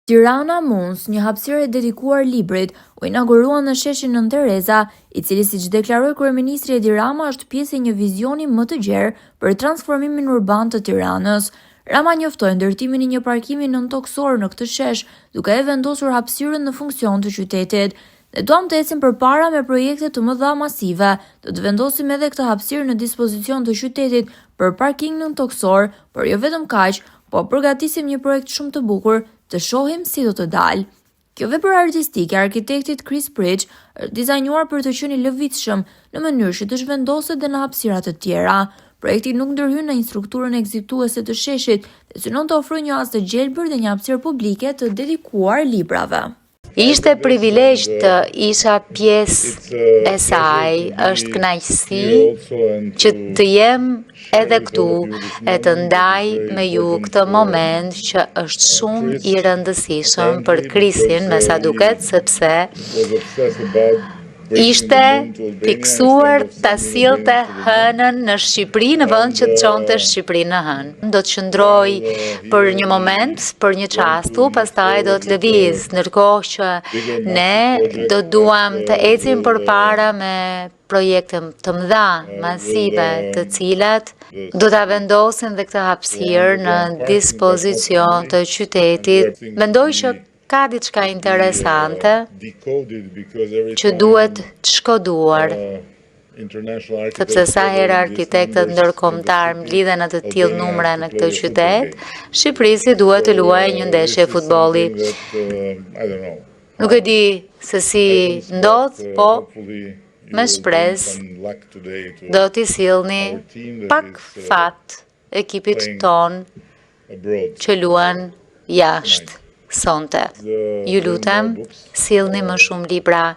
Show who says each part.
Speaker 1: Tirana Mons, një hapësirë e dedikuar librit, u inaugurua në sheshin Nën Tereza, i cili siç deklaroi kryeministri Edi Rama është pjesë e një vizioni më të gjerë për transformimin urban të Tiranës. Rama njoftoi ndërtimin e një parkimi nëntoksor në këtë shesh, duke e vendosur hapësirën në funksion të qytetit. Ne duam të ecim përpara me projekte të mëdha masive, do të vendosim edhe këtë hapësirë në dispozicion të qytetit për parking nëntoksor, por jo vetëm kaq, po përgatisim një projekt shumë të bukur, të shohim si do të dalë. Kjo vepër artistike e arkitektit Chris Pritch është dizajnuar për të qenë i lëvizshëm në mënyrë që të zhvendoset dhe në hapësira të tjera. Projekti nuk ndërhyn në strukturën ekzekutuese të sheshit dhe synon të ofrojë një as të gjelbër dhe një hapësirë publike të dedikuar librave.
Speaker 2: Ishte privilegj të isha pjesë e saj, është kënaqësi që të jem edhe këtu e të ndaj me ju këtë moment që është shumë i rëndësishëm për Chrisin, me sa duket, sepse ishte fiksuar ta sillte hënën në Shqipëri në vend që të çonte Shqipërinë në hënë. Do të qëndroj për një moment, për një çastu, pastaj do të lëviz, ndërkohë që ne do duam të ecim përpara me projekte të mëdha, masive, të cilat do ta vendosin dhe këtë hapësirë në dispozicion të qytetit. Mendoj që ka diçka interesante që duhet të shkoduar, sepse sa herë arkitektët ndërkombëtar mblidhen në të tillë numra në këtë qytet, Shqipërisi duhet të luajë një ndeshje futbolli. Nuk e di se si ndodh, po me shpresë do t'i sillni pak fat ekipit ton që luan jashtë sonte. Ju lutem, sillni më shumë libra.